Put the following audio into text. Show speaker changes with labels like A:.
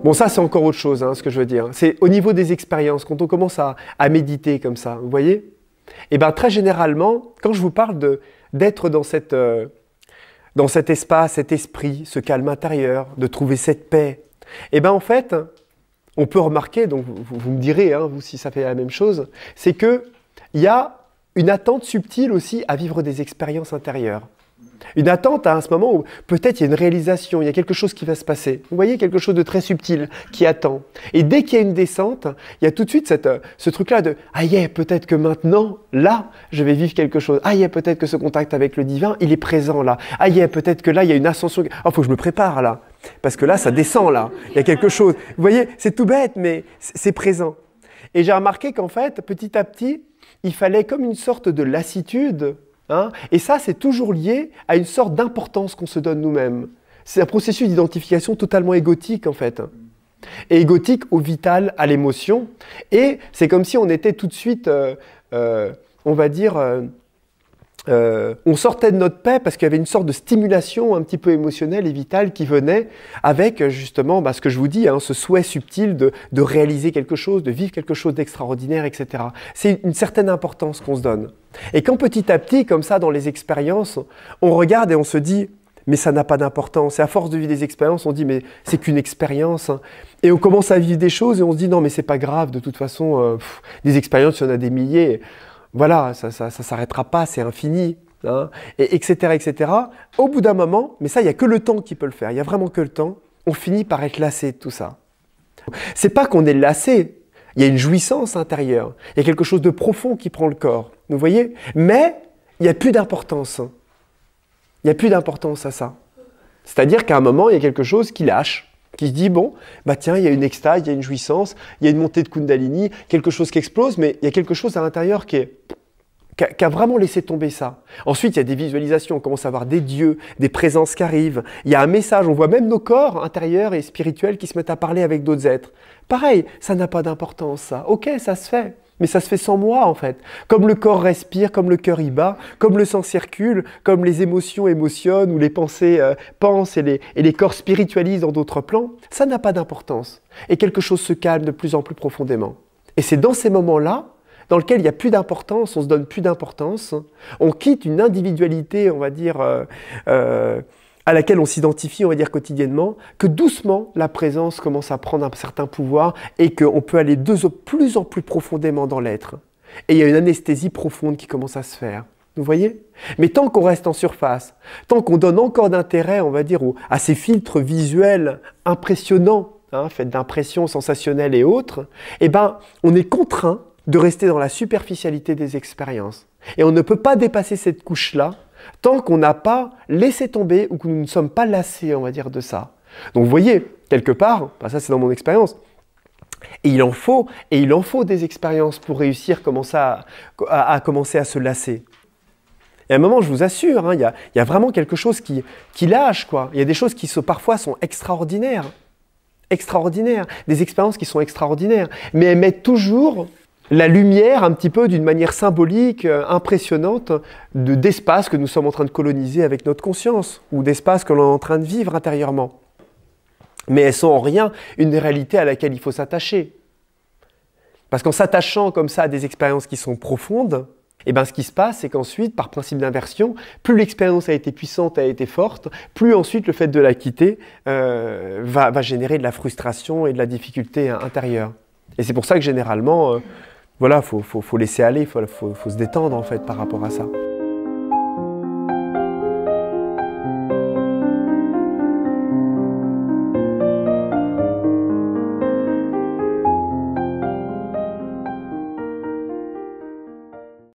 A: Bon, ça, c'est encore autre chose, hein, ce que je veux dire. C'est au niveau des expériences, quand on commence à méditer comme ça, vous voyez? Et bien, très généralement, quand je vous parle d'être dans cet espace, cet esprit, ce calme intérieur, de trouver cette paix, et bien, en fait, on peut remarquer, donc vous me direz, hein, vous, si ça fait la même chose, c'est qu'il y a une attente subtile aussi à vivre des expériences intérieures. Une attente à ce moment où peut-être il y a une réalisation, il y a quelque chose qui va se passer. Vous voyez, quelque chose de très subtil qui attend. Et dès qu'il y a une descente, il y a tout de suite ce truc-là de « Ah yeah, peut-être que maintenant, là, je vais vivre quelque chose. Ah yeah, peut-être que ce contact avec le divin, il est présent là. Ah yeah, peut-être que là, il y a une ascension. Ah, faut que je me prépare là. Parce que là, ça descend là. Il y a quelque chose. » Vous voyez, c'est tout bête, mais c'est présent. Et j'ai remarqué qu'en fait, petit à petit, il fallait comme une sorte de lassitude. Hein, et ça, c'est toujours lié à une sorte d'importance qu'on se donne nous-mêmes. C'est un processus d'identification totalement égotique, en fait. Et égotique au vital, à l'émotion. Et c'est comme si on était tout de suite, on va dire, on sortait de notre paix parce qu'il y avait une sorte de stimulation un petit peu émotionnelle et vitale qui venait avec, justement, ce que je vous dis, hein, ce souhait subtil de réaliser quelque chose, de vivre quelque chose d'extraordinaire, etc. C'est une certaine importance qu'on se donne. Et quand petit à petit, comme ça, dans les expériences, on regarde et on se dit « mais ça n'a pas d'importance ». Et à force de vivre des expériences, on dit « mais c'est qu'une expérience hein. ». Et on commence à vivre des choses et on se dit « non, mais c'est pas grave, de toute façon, des expériences, il y en a des milliers ». Voilà, ça s'arrêtera pas, c'est infini, hein, et etc., etc. Au bout d'un moment, mais ça, il n'y a que le temps qui peut le faire, il n'y a vraiment que le temps, on finit par être lassé de tout ça. C'est pas qu'on est lassé, il y a une jouissance intérieure, il y a quelque chose de profond qui prend le corps, vous voyez? Mais il n'y a plus d'importance. Il n'y a plus d'importance à ça. C'est-à-dire qu'à un moment, il y a quelque chose qui lâche. Qui se dit, bon, bah tiens, il y a une extase, il y a une jouissance, il y a une montée de Kundalini, quelque chose qui explose, mais il y a quelque chose à l'intérieur qui a vraiment laissé tomber ça. Ensuite, il y a des visualisations, on commence à voir des dieux, des présences qui arrivent, il y a un message, on voit même nos corps intérieurs et spirituels qui se mettent à parler avec d'autres êtres. Pareil, ça n'a pas d'importance, ça. Ok, ça se fait. Mais ça se fait sans moi, en fait. Comme le corps respire, comme le cœur y bat, comme le sang circule, comme les émotions émotionnent, ou les pensées pensent et les corps spiritualisent dans d'autres plans, ça n'a pas d'importance. Et quelque chose se calme de plus en plus profondément. Et c'est dans ces moments-là, dans lesquels il n'y a plus d'importance, on se donne plus d'importance, on quitte une individualité, on va dire, à laquelle on s'identifie, on va dire, quotidiennement, que doucement, la présence commence à prendre un certain pouvoir et qu'on peut aller de plus en plus profondément dans l'être. Et il y a une anesthésie profonde qui commence à se faire. Vous voyez? Mais tant qu'on reste en surface, tant qu'on donne encore d'intérêt, on va dire, à ces filtres visuels impressionnants, hein, faits d'impressions sensationnelles et autres, eh ben, on est contraint de rester dans la superficialité des expériences. Et on ne peut pas dépasser cette couche-là tant qu'on n'a pas laissé tomber ou que nous ne sommes pas lassés, on va dire, de ça. Donc vous voyez, quelque part, ça c'est dans mon expérience, et il en faut des expériences pour réussir à commencer à se lasser. Et à un moment, je vous assure, hein, il y a vraiment quelque chose qui lâche, quoi. Il y a des choses qui parfois sont extraordinaires. Extraordinaires. Des expériences qui sont extraordinaires. Mais elles mettent toujours la lumière un petit peu d'une manière symbolique, impressionnante, d'espace que nous sommes en train de coloniser avec notre conscience, ou d'espace que l'on est en train de vivre intérieurement. Mais elles sont en rien une réalité à laquelle il faut s'attacher. Parce qu'en s'attachant comme ça à des expériences qui sont profondes, eh ben, ce qui se passe, c'est qu'ensuite, par principe d'inversion, plus l'expérience a été puissante, a été forte, plus ensuite le fait de la quitter va générer de la frustration et de la difficulté intérieure. Et c'est pour ça que généralement, voilà, faut laisser aller, faut se détendre en fait par rapport à ça.